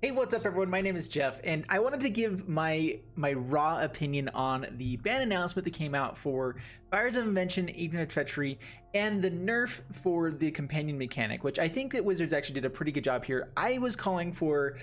Hey, what's up, everyone? My name is Jeff, and I wanted to give my raw opinion on the ban announcement that came out for Fires of Invention, Agent of Treachery, and the nerf for the companion mechanic, which I think that Wizards actually did a pretty good job here. I was calling for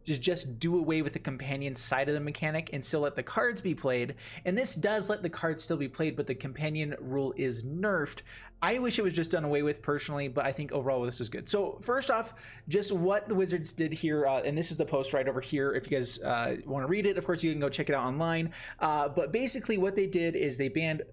to just do away with the companion side of the mechanic and still let the cards be played, and this does let the cards still be played, but the companion rule is nerfed. I wish it was just done away with personally, but I think overall this is good. So first off, just what the Wizards did here, and this is the post right over here if you guys want to read it. Of course, you can go check it out online, but basically what they did is they banned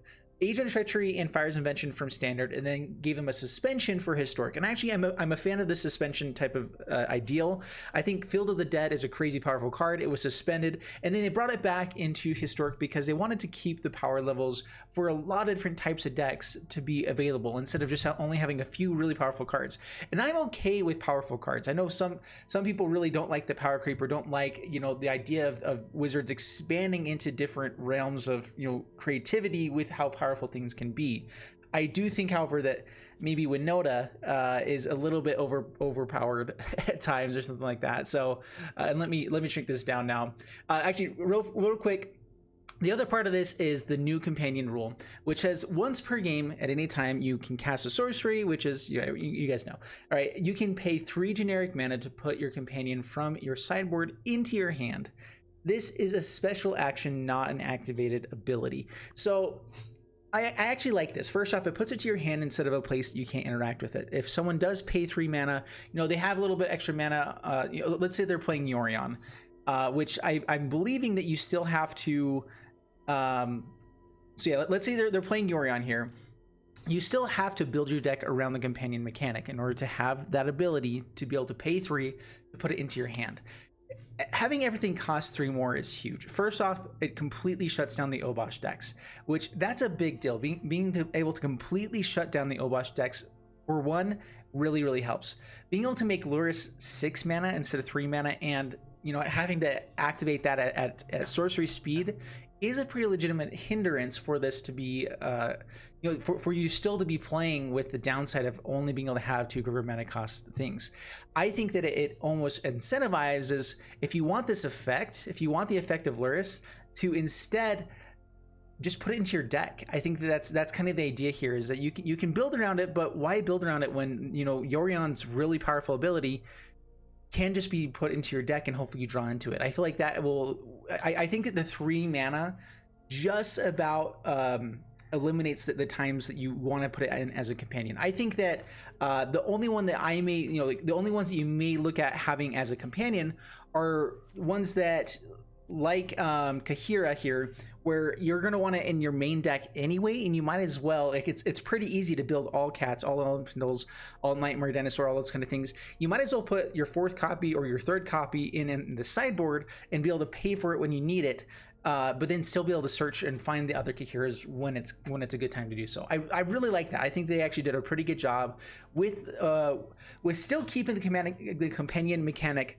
Agent of Treachery and Fires of Invention from Standard, and then gave them a suspension for Historic. And actually, I'm a fan of the suspension type of ideal. I think Field of the Dead is a crazy powerful card. It was suspended, and then they brought it back into Historic because they wanted to keep the power levels for a lot of different types of decks to be available instead of just only having a few really powerful cards. And I'm okay with powerful cards. I know some people really don't like the power creep or don't like, you know, the idea of Wizards expanding into different realms of, you know, creativity with how powerful things can be. I do think, however, that maybe Winota is a little bit overpowered at times or something like that. So and let me shrink this down now. Actually, real quick, the other part of this is the new companion rule, which says once per game at any time you can cast a sorcery, which is, you guys know. All right, you can pay 3 generic mana to put your companion from your sideboard into your hand. This is a special action, not an activated ability. So I actually like this. First off, it puts it to your hand instead of a place that you can't interact with it. If someone does pay 3 mana, you know, they have a little bit extra mana. You know, let's say they're playing Yorion, which I'm believing that you still have to. So yeah, let's say they're playing Yorion here. You still have to build your deck around the companion mechanic in order to have that ability to be able to pay 3 to put it into your hand. Having everything cost 3 more is huge. First off, it completely shuts down the Obosh decks, which that's a big deal. Being able to completely shut down the Obosh decks, for one, really helps. Being able to make Lurrus 6 mana instead of 3 mana, and, you know, having to activate that at sorcery speed is a pretty legitimate hindrance for this to be, you know, for you still to be playing with the downside of only being able to have 2 cover mana cost things. I think that it almost incentivizes, if you want this effect, if you want the effect of Lurrus, to instead just put it into your deck. I think that's kind of the idea here, is that you can build around it, but why build around it when, you know, Yorion's really powerful ability can just be put into your deck and hopefully you draw into it. I feel like that will, I think that the 3 mana just about eliminates the times that you want to put it in as a companion. I think that the only one that I may, you know, like the only ones that you may look at having as a companion are ones that, like Kahira here, where you're going to want it in your main deck anyway, and you might as well, like, it's pretty easy to build all cats, all elementals, all nightmare dinosaur, all those kind of things. You might as well put your 4th copy or your 3rd copy in the sideboard and be able to pay for it when you need it, but then still be able to search and find the other Kahiras when it's a good time to do so. I really like that. I think they actually did a pretty good job with still keeping the companion mechanic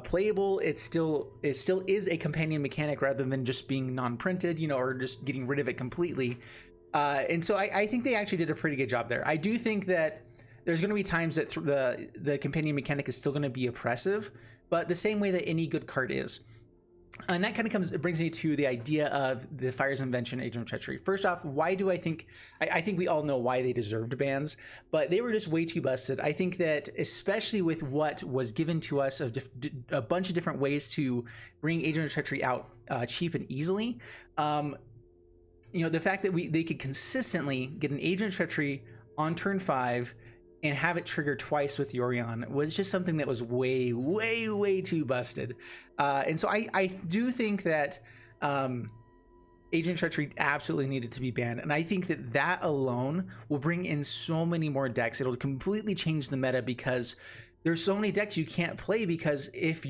playable. It still is a companion mechanic rather than just being non-printed, you know, or just getting rid of it completely. And so I think they actually did a pretty good job there. I do think that there's going to be times that the companion mechanic is still going to be oppressive, but the same way that any good card is. And that kind of brings me to the idea of the Fires of Invention, Agent of Treachery. First off, why do I think we all know why they deserved bans, but they were just way too busted. I think that especially with what was given to us of a bunch of different ways to bring Agent of Treachery out cheap and easily, you know, the fact that they could consistently get an Agent of Treachery on turn 5 and have it trigger twice with Yorion was just something that was way too busted. And so I do think that Agent Treachery absolutely needed to be banned. And I think that alone will bring in so many more decks. It'll completely change the meta, because there's so many decks you can't play, because if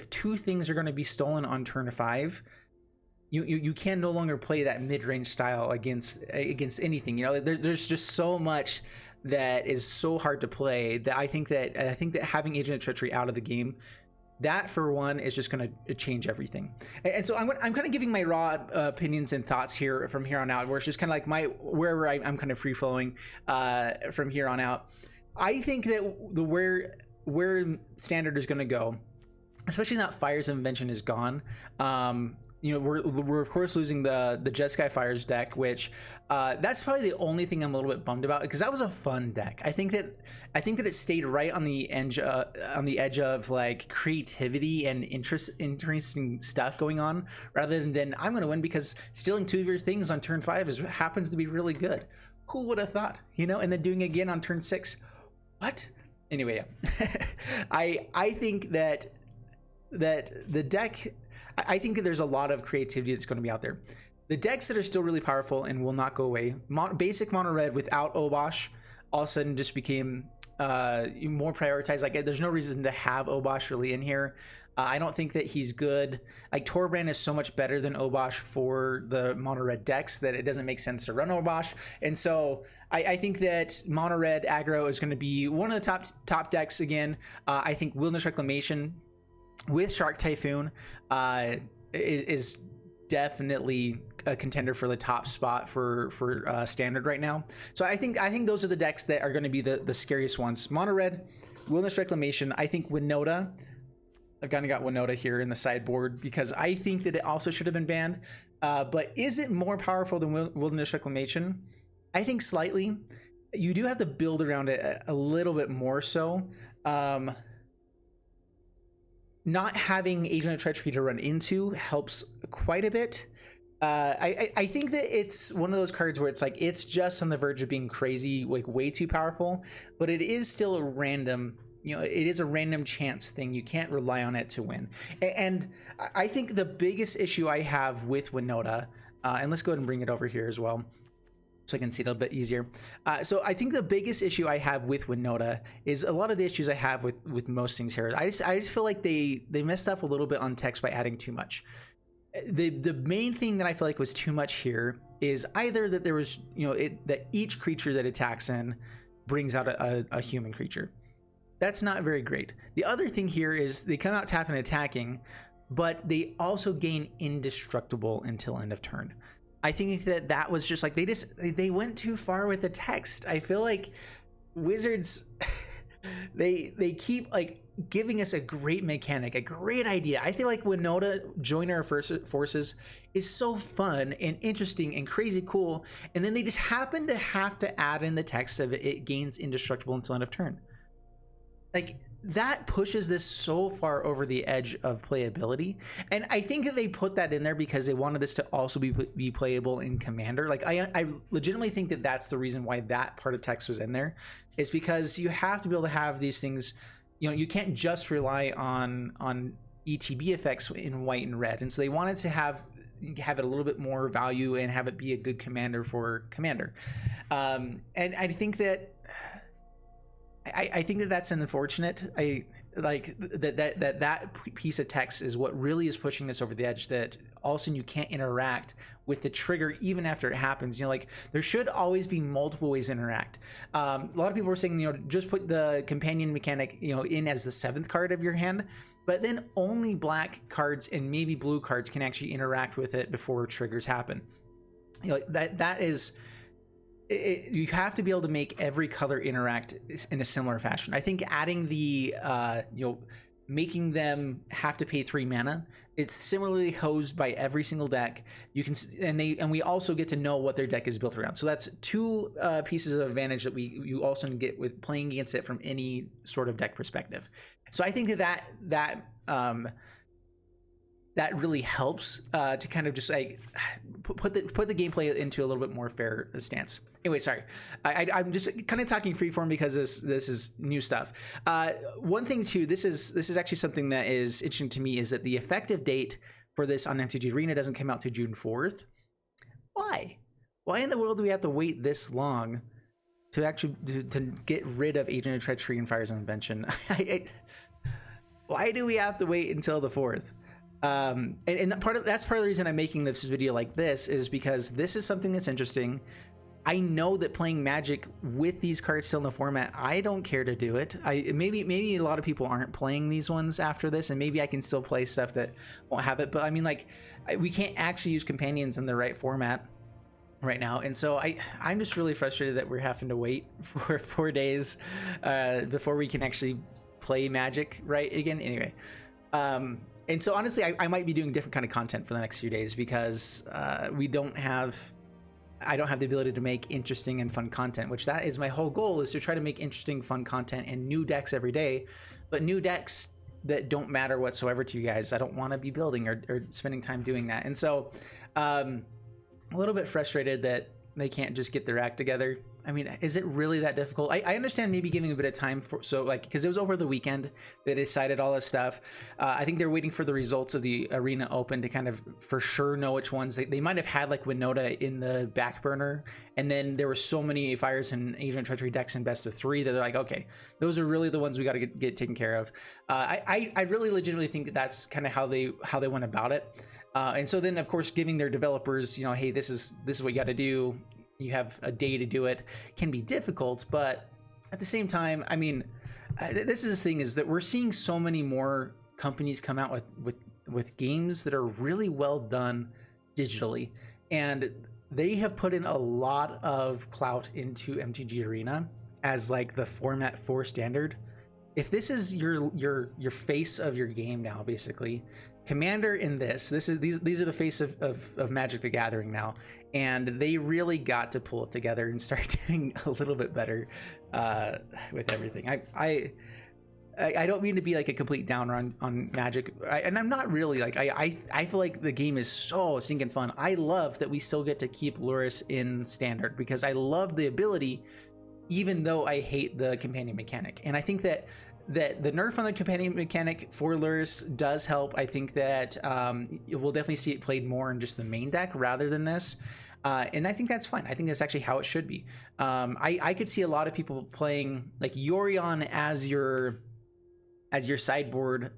2 things are going to be stolen on turn 5, you can no longer play that mid-range style against anything. You know, there's just so much that is so hard to play that I think that having Agent of Treachery out of the game, that for one is just going to change everything. And so I'm kind of giving my raw opinions and thoughts here from here on out, where it's just kind of like wherever I'm kind of free flowing from here on out. I think that where Standard is going to go especially now Fires of Invention is gone. You know, we're of course losing the Jeskai Fires deck, which that's probably the only thing I'm a little bit bummed about, because that was a fun deck. I think that it stayed right on the edge of like creativity and interesting stuff going on, rather than I'm going to win because stealing 2 of your things on turn 5 happens to be really good. Who would have thought, you know? And then doing it again on turn 6. What? Anyway, yeah. I think that the deck, I think that there's a lot of creativity that's going to be out there. The decks that are still really powerful and will not go away, basic mono red without Obosh all of a sudden just became more prioritized. Like, there's no reason to have Obosh really in here. I don't think that he's good. Like, Torbrand is so much better than Obosh for the mono red decks that it doesn't make sense to run Obosh. And so I think that mono red aggro is going to be one of the top decks again. I think Wilderness Reclamation with Shark Typhoon is definitely a contender for the top spot for standard right now. So I think those are the decks that are going to be the scariest ones. Mono red, Wilderness Reclamation. I think Winota. I've kind of got Winota here in the sideboard because I think that it also should have been banned. But is it more powerful than Wilderness Reclamation? I think slightly. You do have to build around it a little bit more so. Not having Agent of Treachery to run into helps quite a bit. I think that it's one of those cards where it's like, it's just on the verge of being crazy, like way too powerful, but it is still a random, you know, it is a random chance thing. You can't rely on it to win. And I think the biggest issue I have with Winota, and let's go ahead and bring it over here as well, so I can see it a bit easier. So I think the biggest issue I have with Winota is a lot of the issues I have with most things here. I just feel like they messed up a little bit on text by adding too much. The main thing that I feel like was too much here is either that there was, you know, that each creature that attacks in brings out a human creature. That's not very great. The other thing here is they come out tapping and attacking, but they also gain indestructible until end of turn. I think that was just like, they went too far with the text. I feel like Wizards, they keep like giving us a great mechanic, a great idea. I feel like Winota join our forces is so fun and interesting and crazy cool, and then they just happen to have to add in the text of it gains indestructible until end of turn. Like, that pushes this so far over the edge of playability. And I think that they put that in there because they wanted this to also be playable in Commander. Like, I legitimately think that that's the reason why that part of text was in there, is because you have to be able to have these things. You know, you can't just rely on ETB effects in white and red. And so they wanted to have it a little bit more value and have it be a good commander for Commander. And I think that I think that that's unfortunate. I like that piece of text is what really is pushing this over the edge, that all of a sudden you can't interact with the trigger even after it happens. You know, like, there should always be multiple ways to interact. A lot of people were saying, you know, just put the companion mechanic, you know, in as the 7th card of your hand, but then only black cards and maybe blue cards can actually interact with it before triggers happen. You know, that is. You have to be able to make every color interact in a similar fashion. I think adding the you know, making them have to pay 3 mana, it's similarly hosed by every single deck. You can, and we also get to know what their deck is built around. So that's 2 pieces of advantage that you also get with playing against it from any sort of deck perspective. So I think that really helps to kind of just like put the gameplay into a little bit more fair stance. Anyway, sorry, I'm just kind of talking freeform because this is new stuff. One thing too, this is actually something that is interesting to me, is that the effective date for this on MTG Arena doesn't come out to June 4th. Why? Why in the world do we have to wait this long to actually to get rid of Agent of Treachery and Fires of Invention? Why do we have to wait until the 4th? And that's part of the reason I'm making this video like this, is because this is something that's interesting. I know that playing Magic with these cards still in the format, I don't care to do it. Maybe a lot of people aren't playing these ones after this, and maybe I can still play stuff that won't have it. But I mean, like, we can't actually use companions in the right format right now, and so I'm just really frustrated that we're having to wait for 4 days before we can actually play Magic right again. Anyway. And so honestly, I might be doing different kind of content for the next few days because I don't have the ability to make interesting and fun content, which that is my whole goal, is to try to make interesting, fun content and new decks every day, but new decks that don't matter whatsoever to you guys. I don't want to be building or spending time doing that. And so a little bit frustrated that they can't just get their act together. I mean, is it really that difficult? I understand maybe giving a bit of time for, so like, because it was over the weekend they decided all this stuff. I think they're waiting for the results of the Arena Open to kind of for sure know which ones they might have had, like Winota in the back burner, and then there were so many Fires and Agent Treachery decks in best of 3 that they're like, okay, those are really the ones we got to get taken care of. I really legitimately think that that's kind of how they went about it. And so then of course giving their developers, you know, hey, this is what you got to do, you have a day to do it, can be difficult. But at the same time, I mean, this is the thing, is that we're seeing so many more companies come out with games that are really well done digitally, and they have put in a lot of clout into MTG Arena as like the format for Standard. If this is your face of your game now, basically, Commander in these are the face of Magic the Gathering now, and they really got to pull it together and start doing a little bit better with everything. I don't mean to be like a complete downer on Magic, and I'm not really. Like I feel like the game is so stinking fun. I love that we still get to keep Lurrus in Standard because I love the ability, even though I hate the companion mechanic. And I think that the nerf on the companion mechanic for Lurrus does help. I think that we'll definitely see it played more in just the main deck rather than this. And I think that's fine. I think that's actually how it should be. I could see a lot of people playing like Yorion as your sideboard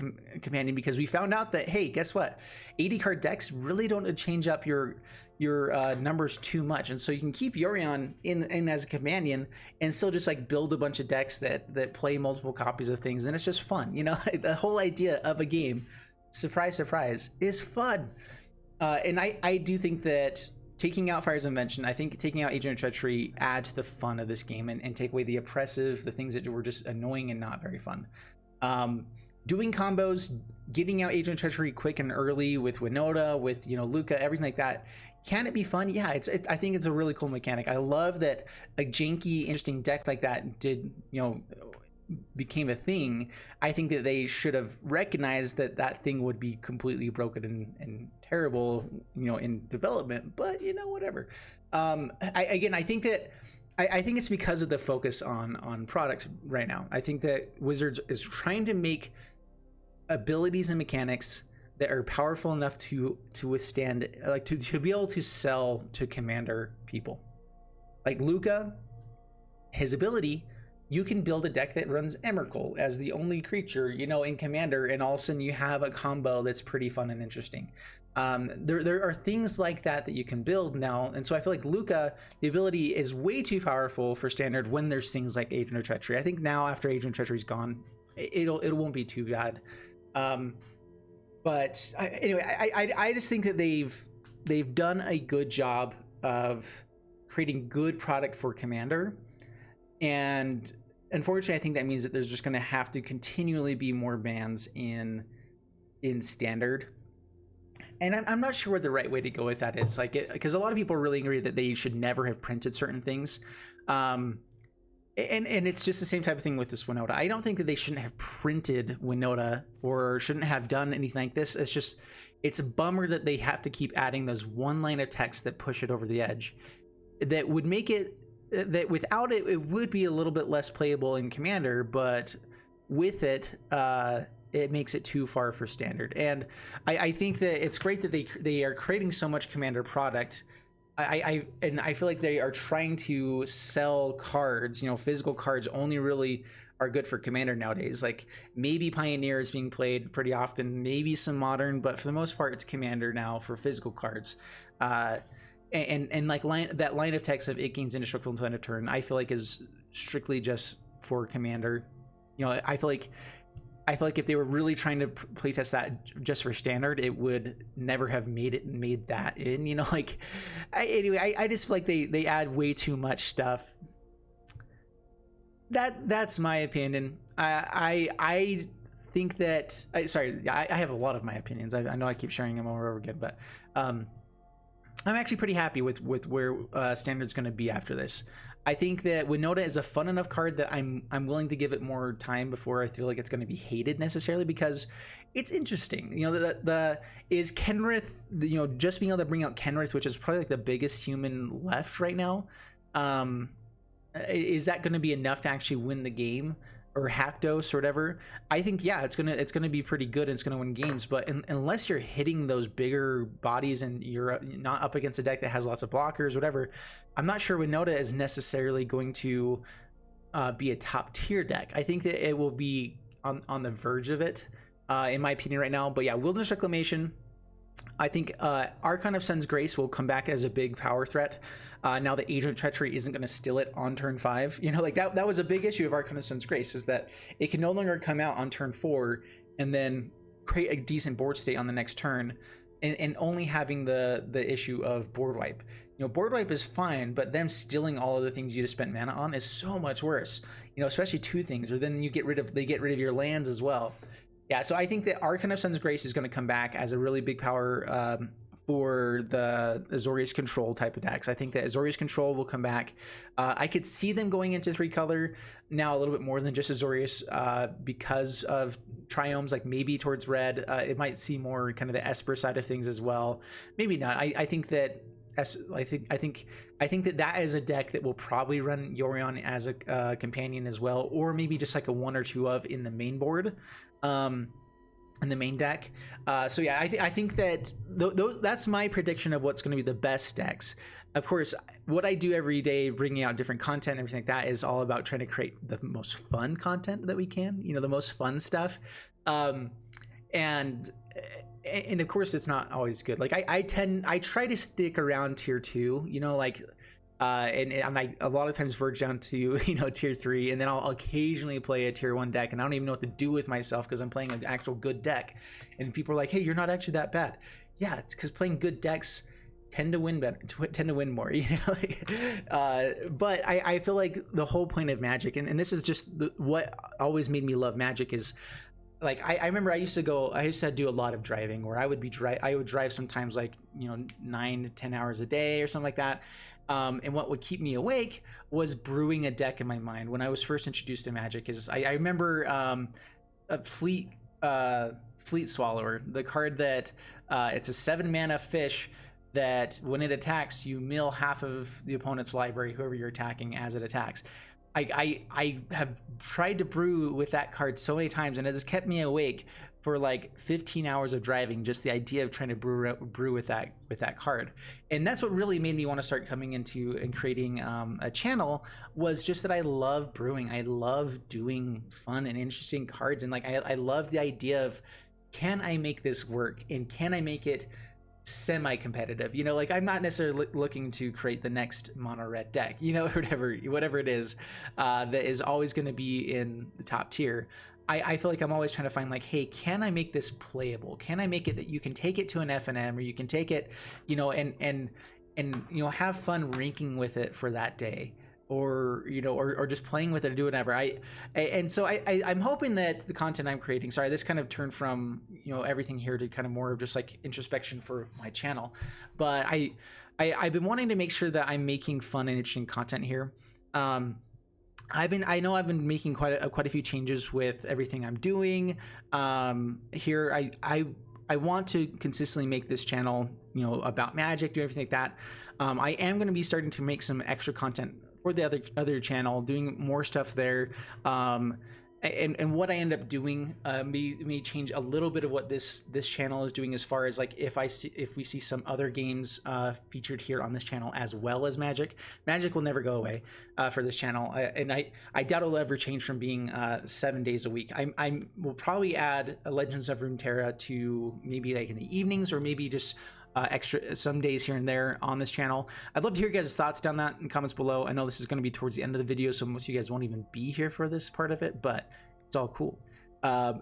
companion, because we found out that, hey, guess what? 80 card decks really don't change up your numbers too much, and so you can keep Yorion in as a companion and still just like build a bunch of decks that play multiple copies of things, and it's just fun. You know, the whole idea of a game, surprise, surprise, is fun. And I do think that taking out Fire's Invention, I think taking out Agent of Treachery add to the fun of this game and take away the oppressive, the things that were just annoying and not very fun. Doing combos, getting out Agent of Treachery quick and early with Winota, with, you know, Luca, everything like that. Can it be fun? Yeah, I think it's a really cool mechanic. I love that a janky, interesting deck like that became a thing. I think that they should have recognized that thing would be completely broken and terrible, you know, in development. But you know, whatever. I think it's because of the focus on product right now. I think that Wizards is trying to make abilities and mechanics that are powerful enough to withstand, like to be able to sell to Commander people. Like Luca, his ability, you can build a deck that runs Emrakul as the only creature, you know, in Commander, and all of a sudden you have a combo that's pretty fun and interesting. There are things like that you can build now, and so I feel like Luca, the ability is way too powerful for Standard when there's things like Agent of Treachery. I think now after Agent of Treachery's gone, it won't be too bad. But anyway, I just think that they've done a good job of creating good product for Commander, and unfortunately I think that means that there's just going to have to continually be more bans in Standard, and I'm not sure what the right way to go with that is, like, because a lot of people really agree that they should never have printed certain things, and it's just the same type of thing with this Winota. I don't think that they shouldn't have printed Winota or shouldn't have done anything like this. It's a bummer that they have to keep adding those one line of text that push it over the edge, that would make it, that without it, it would be a little bit less playable in Commander, but with it, it makes it too far for Standard. And I think that it's great that they are creating so much Commander product. I feel like they are trying to sell cards, you know, physical cards only really are good for Commander nowadays. Like maybe Pioneer is being played pretty often, maybe some Modern, but for the most part it's Commander now for physical cards. And like that line of text of it gains indestructible until end of turn, I feel like is strictly just for Commander. You know, I feel like if they were really trying to playtest that just for Standard, it would never have made that in, you know, like, anyway, I just feel like they add way too much stuff. That's my opinion. I think that I have a lot of my opinions. I know I keep sharing them over and over again, but I'm actually pretty happy with where Standard's going to be after this. I think that Winota is a fun enough card that I'm willing to give it more time before I feel like it's going to be hated necessarily, because it's interesting. You know, the is Kenrith, you know, just being able to bring out Kenrith, which is probably like the biggest human left right now. Is that going to be enough to actually win the game, or Hackdos or whatever? I think, yeah, it's gonna be pretty good and it's gonna win games, but unless you're hitting those bigger bodies and you're not up against a deck that has lots of blockers, whatever, I'm not sure Winota is necessarily going to be a top tier deck. I think that it will be on the verge of it, in my opinion right now. But yeah, Wilderness Reclamation, I think Archon of Sun's Grace will come back as a big power threat. Now that Agent of Treachery isn't going to steal it on turn 5. You know, like that was a big issue of Archon of Sun's Grace, is that it can no longer come out on turn 4 and then create a decent board state on the next turn, and only having the issue of board wipe. You know, board wipe is fine, but them stealing all of the things you just spent mana on is so much worse. You know, especially 2 things, or then they get rid of your lands as well. Yeah, so I think that Archon of Sun's Grace is going to come back as a really big power for the Azorius Control type of decks. I think that Azorius Control will come back. I could see them going into 3-color now a little bit more than just Azorius, because of triomes, like maybe towards red. It might see more kind of the Esper side of things as well. Maybe not. I think that that is a deck that will probably run Yorion as a companion as well, or maybe just like a 1 or 2 of in the main board. In the main deck. So yeah, I think that that's my prediction of what's going to be the best decks. Of course, what I do every day, bringing out different content and everything like that, is all about trying to create the most fun content that we can, you know, the most fun stuff. And of course it's not always good. Like I try to stick around tier 2, you know, like and I a lot of times verge down to, you know, tier 3, and then I'll occasionally play a tier 1 deck, and I don't even know what to do with myself because I'm playing an actual good deck, and people are like, hey, you're not actually that bad. Yeah, it's because playing good decks tend to win better, tend to win more, you know. Like, but I feel like the whole point of Magic, and this is just what always made me love Magic, is like I remember I used to do a lot of driving, where I would drive sometimes, like, you know, 9 to 10 hours a day or something like that. And what would keep me awake was brewing a deck in my mind. When I was first introduced to Magic, is I remember a Fleet Swallower, the card that it's a 7-mana fish that when it attacks, you mill half of the opponent's library, whoever you're attacking, as it attacks. I have tried to brew with that card so many times, and it has kept me awake for like 15 hours of driving, just the idea of trying to brew with that card. And that's what really made me want to start coming into and creating a channel, was just that I love brewing. I love doing fun and interesting cards, and like I love the idea of, can I make this work, and can I make it semi-competitive? You know, like I'm not necessarily looking to create the next mono red deck, you know, whatever it is that is always going to be in the top tier. I feel like I'm always trying to find, like, hey, can I make this playable? Can I make it that you can take it to an FNM, or you can take it, you know, and you know, have fun ranking with it for that day, or, you know, or just playing with it, or do whatever. I'm hoping that the content I'm creating, sorry, this kind of turned from, you know, everything here to kind of more of just like introspection for my channel, but I've been wanting to make sure that I'm making fun and interesting content here. I know I've been making quite a few changes with everything I'm doing here. I want to consistently make this channel, you know, about Magic, do everything like that. I am going to be starting to make some extra content for the other channel, doing more stuff there. And what I end up doing may change a little bit of what this channel is doing, as far as like if we see some other games featured here on this channel as well as Magic. Magic will never go away for this channel, and I doubt it'll ever change from being 7 days a week. I will probably add Legends of Runeterra to maybe like in the evenings, or maybe just extra some days here and there on this channel. I'd love to hear you guys' thoughts down that in comments below. I know this is going to be towards the end of the video, so most of you guys won't even be here for this part of it, but it's all cool. I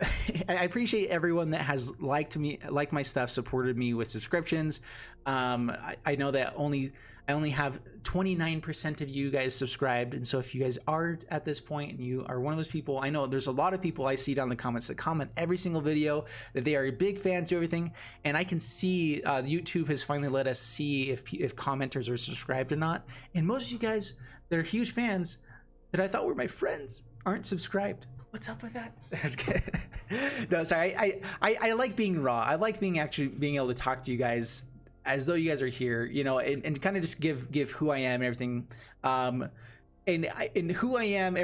appreciate everyone that has liked my stuff, supported me with subscriptions. I know that I only have 29% of you guys subscribed, and so if you guys are at this point and you are one of those people, I know there's a lot of people I see down in the comments that comment every single video that they are big fans of everything, and I can see YouTube has finally let us see if commenters are subscribed or not, and most of you guys that are huge fans that I thought were my friends aren't subscribed. What's up with that? No, sorry. I like being raw. I like being able to talk to you guys as though you guys are here, you know, and kind of just give who I am and everything. And who I am,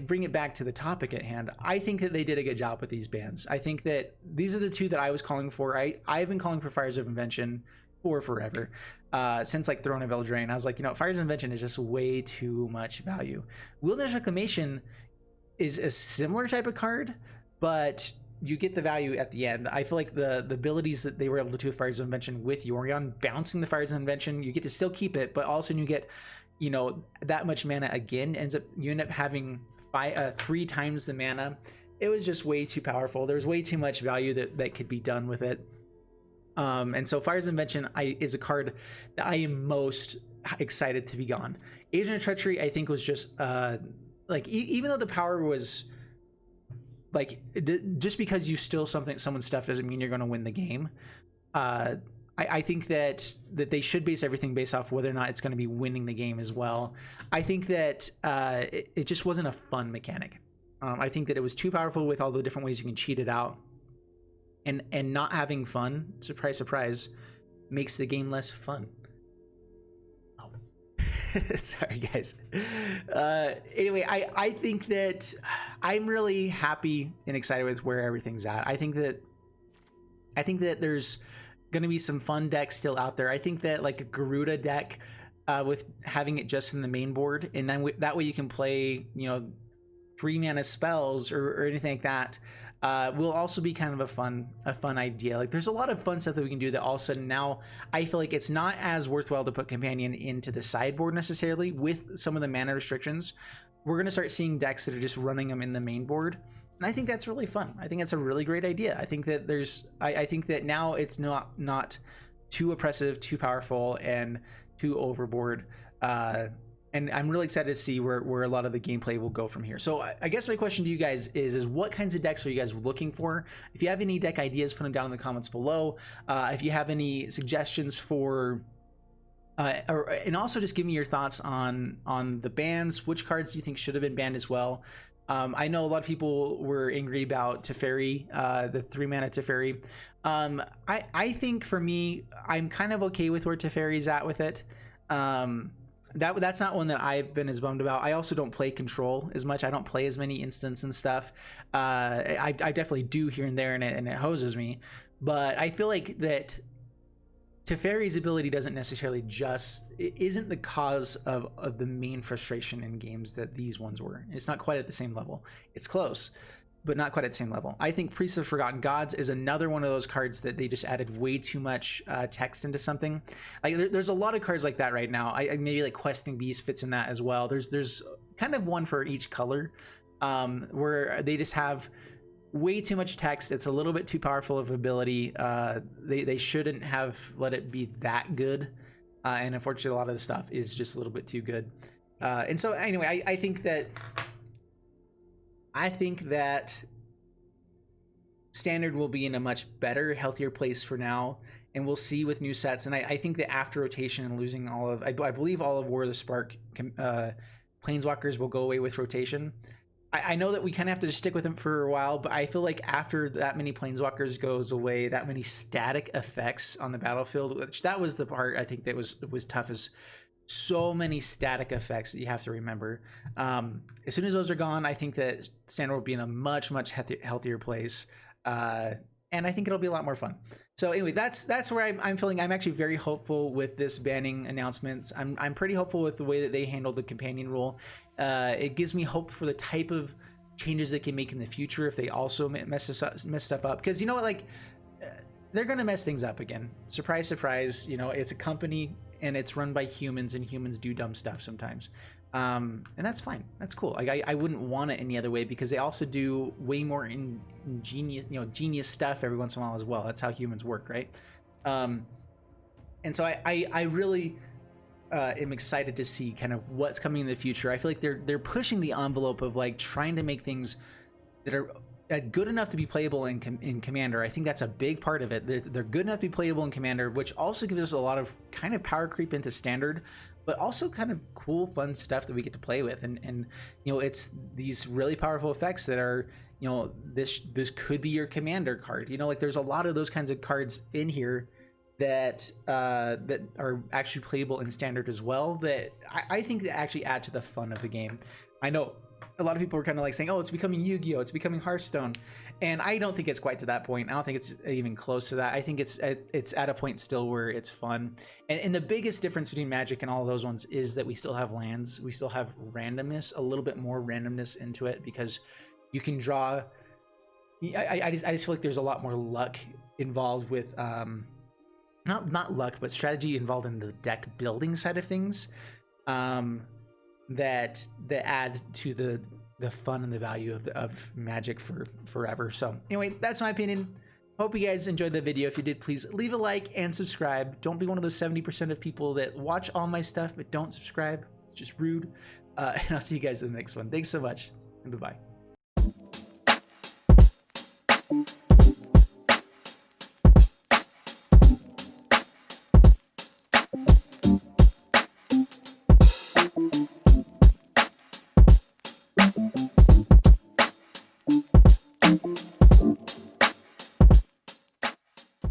bring it back to the topic at hand. I think that they did a good job with these bans. I think that these are the two that I was calling for. I've been calling for Fires of Invention for forever, since like Throne of Eldraine. I was like, you know, Fires of Invention is just way too much value. Wilderness Reclamation is a similar type of card, but you get the value at the end. I feel like the abilities that they were able to do with Fires of Invention with Yorion, bouncing the Fires of Invention, you get to still keep it, but also you get, you know, that much mana again. You end up having 3 times the mana. It was just way too powerful. There's way too much value that could be done with it. And so Fires of Invention is a card that I am most excited to be gone. Agent of Treachery, I think, was just like, even though the power was like, just because you steal someone's stuff doesn't mean you're going to win the game. I think that they should base everything based off whether or not it's going to be winning the game as well. I think that it just wasn't a fun mechanic. I think that it was too powerful with all the different ways you can cheat it out, and not having fun, surprise surprise, makes the game less fun. Sorry guys. Anyway, I think that I'm really happy and excited with where everything's at. I think that there's gonna be some fun decks still out there. I think that like a Garuda deck, with having it just in the main board, and then that way you can play, you know, 3 mana spells or anything like that, will also be kind of a fun idea. Like, there's a lot of fun stuff that we can do that all of a sudden now I feel like it's not as worthwhile to put Companion into the sideboard necessarily with some of the mana restrictions. We're going to start seeing decks that are just running them in the main board, and I think that's really fun. I think that's a really great idea. I think that I think that now it's not too oppressive, too powerful, and too overboard. And I'm really excited to see where a lot of the gameplay will go from here. So I guess my question to you guys is what kinds of decks are you guys looking for? If you have any deck ideas, put them down in the comments below. If you have any suggestions for, and also just give me your thoughts on the bans. Which cards do you think should have been banned as well? I know a lot of people were angry about Teferi, the 3 mana Teferi. I think for me, I'm kind of okay with where Teferi's at with it. That's not one that I've been as bummed about. I also don't play Control as much. I don't play as many instants and stuff. I definitely do here and there, and it hoses me. But I feel like that Teferi's ability doesn't necessarily isn't the cause of the main frustration in games that these ones were. It's not quite at the same level. It's close, but not quite at the same level. I think Priest of Forgotten Gods is another one of those cards that they just added way too much text into something. Like, there's a lot of cards like that right now. Maybe like Questing Beast fits in that as well. There's kind of one for each color, where they just have way too much text. It's a little bit too powerful of ability. They shouldn't have let it be that good. And unfortunately, a lot of the stuff is just a little bit too good. And so anyway, I think that Standard will be in a much better, healthier place for now, and we'll see with new sets. And I think that after rotation and losing all of, I believe all of War of the Spark Planeswalkers will go away with rotation. I know that we kind of have to just stick with them for a while, but I feel like after that many Planeswalkers goes away, that many static effects on the battlefield, which that was the part I think that was tough, is so many static effects that you have to remember. As soon as those are gone, I think that Standard will be in a much healthier place, and I think it'll be a lot more fun. So anyway, that's where I'm feeling. I'm actually very hopeful with this banning announcement. I'm pretty hopeful with the way that they handled the companion rule. It gives me hope for the type of changes they can make in the future if they also mess stuff up, because you know what, like, they're gonna mess things up again. Surprise, surprise. You know, it's a company and it's run by humans, and humans do dumb stuff sometimes. And that's fine. That's cool. Like, I wouldn't want it any other way, because they also do way more genius stuff every once in a while as well. That's how humans work, right? And so I really am excited to see kind of what's coming in the future. I feel like they're pushing the envelope of like trying to make things that are good enough to be playable in Commander. I think that's a big part of it. They're good enough to be playable in Commander, which also gives us a lot of kind of power creep into Standard, but also kind of cool, fun stuff that we get to play with. And you know, it's these really powerful effects that are, you know, this could be your Commander card. You know, like there's a lot of those kinds of cards in here that that are actually playable in Standard as well, that I think that actually add to the fun of the game. I know a lot of people are kind of like saying, oh, it's becoming Yu-Gi-Oh, it's becoming Hearthstone, and I don't think it's quite to that point. I don't think it's even close to that. I think it's at a point still where it's fun, and the biggest difference between Magic and all of those ones is that we still have lands, we still have randomness, a little bit more randomness into it, because you can draw. I just feel like there's a lot more luck involved with not luck, but strategy involved in the deck building side of things, that add to the fun and the value of Magic for forever. So anyway, that's my opinion. Hope you guys enjoyed the video. If you did, please leave a like and subscribe. Don't be one of those 70% of people that watch all my stuff but don't subscribe. It's just rude. And I'll see you guys in the next one. Thanks so much, and bye-bye.